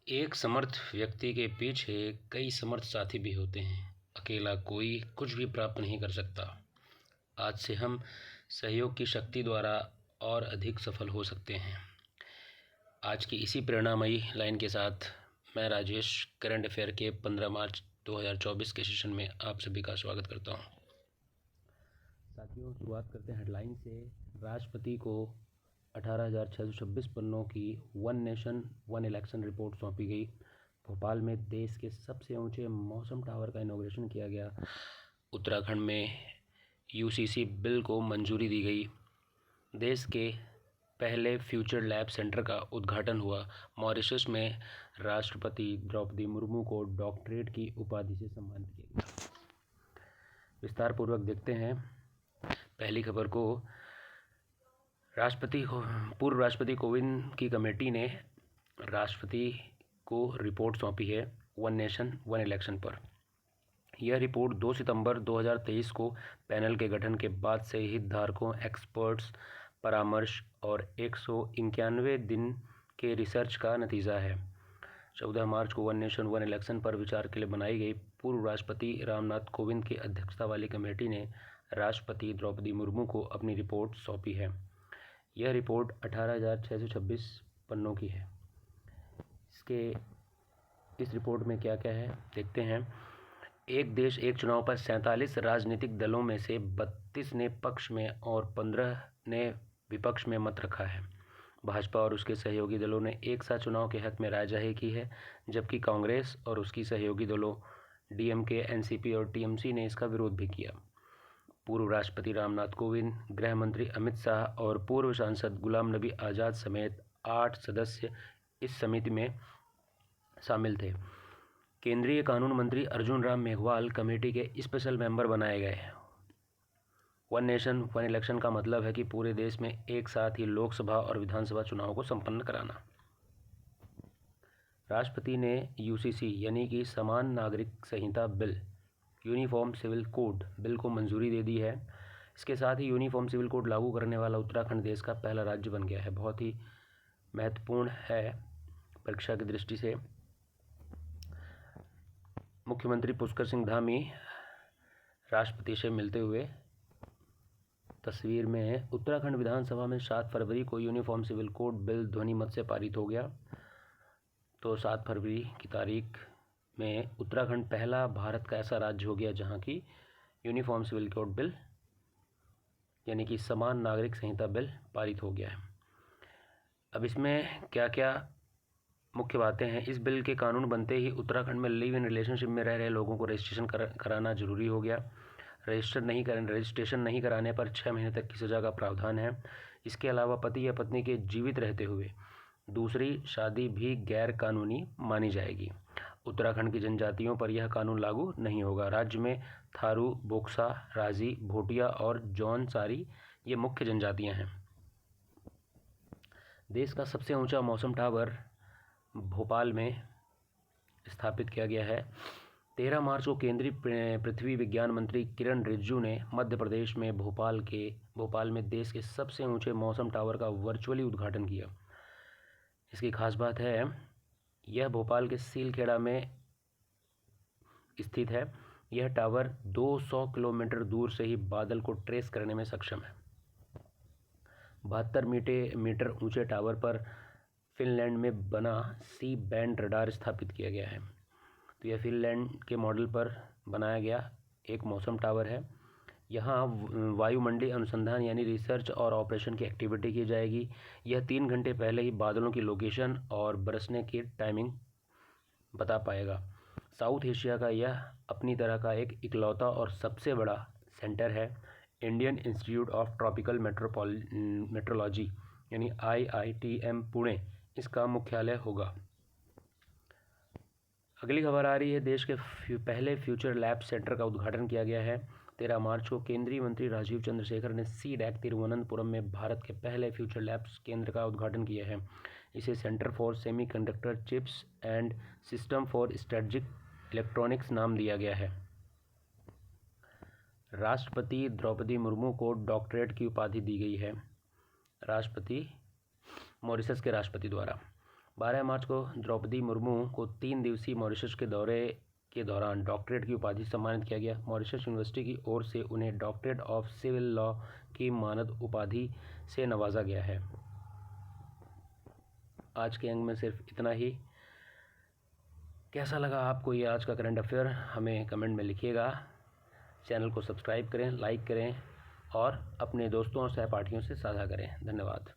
एक समर्थ व्यक्ति के पीछे कई समर्थ साथी भी होते हैं। अकेला कोई कुछ भी प्राप्त नहीं कर सकता। आज से हम सहयोग की शक्ति द्वारा और अधिक सफल हो सकते हैं। आज की इसी प्रेरणामयी लाइन के साथ मैं राजेश करंट अफेयर के 15 मार्च 2024 के सेशन में आप सभी का स्वागत करता हूं। साथियों, शुरुआत करते हैं हेडलाइन से। राष्ट्रपति को 18,626 पन्नों की one nation one election report सौंपी गई। भोपाल में देश के सबसे ऊंचे मौसम टावर का इनॉग्रेशन किया गया। उत्तराखंड में यूसीसी बिल को मंजूरी दी गई। देश के पहले फ्यूचर लैब सेंटर का उद्घाटन हुआ। मॉरिशस में राष्ट्रपति द्रौपदी मुर्मू को डॉक्टरेट की उपाधि से सम्मानित किया गया। विस्तार पूर्वक देखते हैं पहली खबर को। पूर्व राष्ट्रपति कोविंद की कमेटी ने राष्ट्रपति को रिपोर्ट सौंपी है वन नेशन वन इलेक्शन पर। यह रिपोर्ट 2 सितंबर 2023 को पैनल के गठन के बाद से हितधारकों, एक्सपर्ट्स, परामर्श और 191 दिन के रिसर्च का नतीजा है। 14 मार्च को वन नेशन वन इलेक्शन पर विचार के लिए बनाई गई पूर्व राष्ट्रपति रामनाथ कोविंद की अध्यक्षता वाली कमेटी ने राष्ट्रपति द्रौपदी मुर्मू को अपनी रिपोर्ट सौंपी है। यह रिपोर्ट 18,626 पन्नों की है। इस रिपोर्ट में क्या क्या है देखते हैं। एक देश एक चुनाव पर 47 राजनीतिक दलों में से 32 ने पक्ष में और 15 ने विपक्ष में मत रखा है। भाजपा और उसके सहयोगी दलों ने एक साथ चुनाव के हक में राय जाहिर की है, जबकि कांग्रेस और उसकी सहयोगी दलों डीएमके, एनसीपी और टीएमसी ने इसका विरोध भी किया। पूर्व राष्ट्रपति रामनाथ कोविंद, गृह मंत्री अमित शाह और पूर्व सांसद गुलाम नबी आज़ाद समेत 8 सदस्य इस समिति में शामिल थे। केंद्रीय कानून मंत्री अर्जुन राम मेघवाल कमेटी के स्पेशल मेंबर बनाए गए। वन नेशन वन इलेक्शन का मतलब है कि पूरे देश में एक साथ ही लोकसभा और विधानसभा चुनाव को संपन्न कराना। राष्ट्रपति ने यूसीसी यानी कि समान नागरिक संहिता bill, uniform civil code bill को मंजूरी दे दी है। इसके साथ ही यूनिफॉर्म सिविल कोड लागू करने वाला उत्तराखंड देश का पहला राज्य बन गया है। बहुत ही महत्वपूर्ण है परीक्षा की दृष्टि से। मुख्यमंत्री पुष्कर सिंह धामी राष्ट्रपति से मिलते हुए तस्वीर में। उत्तराखंड विधानसभा में 7 फरवरी को यूनिफॉर्म सिविल कोड बिल ध्वनिमत से पारित हो गया। तो 7 फरवरी की तारीख में उत्तराखंड पहला भारत का ऐसा राज्य हो गया जहां की यूनिफॉर्म सिविल कोड बिल यानी कि समान नागरिक संहिता बिल पारित हो गया है। अब इसमें क्या क्या मुख्य बातें हैं। इस बिल के कानून बनते ही उत्तराखंड में लिव इन रिलेशनशिप में रह रहे लोगों को रजिस्ट्रेशन कराना जरूरी हो गया। रजिस्ट्रेशन नहीं कराने पर 6 महीने तक की सज़ा का प्रावधान है। इसके अलावा पति या पत्नी के जीवित रहते हुए दूसरी शादी भी गैर कानूनी मानी जाएगी। उत्तराखंड की जनजातियों पर यह कानून लागू नहीं होगा। राज्य में थारू, बोक्सा, राजी, भोटिया और जौनसारी ये मुख्य जनजातियां हैं। देश का सबसे ऊंचा मौसम टावर भोपाल में स्थापित किया गया है। 13 मार्च को केंद्रीय पृथ्वी विज्ञान मंत्री किरण रिजिजू ने मध्य प्रदेश में भोपाल में देश के सबसे ऊंचे मौसम टावर का वर्चुअली उद्घाटन किया। इसकी खास बात है, यह भोपाल के सीलखेड़ा में स्थित है। यह टावर 200 किलोमीटर दूर से ही बादल को ट्रेस करने में सक्षम है। 72 मीटर ऊंचे टावर पर फिनलैंड में बना सी बैंड रडार स्थापित किया गया है। तो यह फिनलैंड के मॉडल पर बनाया गया एक मौसम टावर है। यहाँ वायुमंडलीय अनुसंधान यानी रिसर्च और ऑपरेशन की एक्टिविटी की जाएगी। यह 3 घंटे पहले ही बादलों की लोकेशन और बरसने की टाइमिंग बता पाएगा। साउथ एशिया का यह अपनी तरह का एक इकलौता और सबसे बड़ा सेंटर है। Indian institute of tropical metrology यानी IITM पुणे इसका मुख्यालय होगा। अगली खबर आ रही है, देश के पहले फ्यूचर लैब सेंटर का उद्घाटन किया गया है। 13 मार्च को केंद्रीय मंत्री राजीव चंद्रशेखर ने CDAC तिरुवनंतपुरम में भारत के पहले फ्यूचर लैब्स केंद्र का उद्घाटन किया है। इसे centre for semiconductor chips and system for strategic electronics नाम दिया गया है। राष्ट्रपति द्रौपदी मुर्मू को डॉक्टरेट की उपाधि दी गई है मॉरिशस के राष्ट्रपति द्वारा। 12 मार्च को द्रौपदी मुर्मू को 3 दिवसीय मॉरिशस के दौरे के दौरान डॉक्टरेट की उपाधि से सम्मानित किया गया। मॉरिशस यूनिवर्सिटी की ओर से उन्हें डॉक्टरेट ऑफ सिविल लॉ की मानद उपाधि से नवाजा गया है। आज के अंक में सिर्फ इतना ही। कैसा लगा आपको ये आज का करंट अफेयर हमें कमेंट में लिखिएगा। चैनल को सब्सक्राइब करें, लाइक करें और अपने दोस्तों और सहपाठियों से साझा करें। धन्यवाद।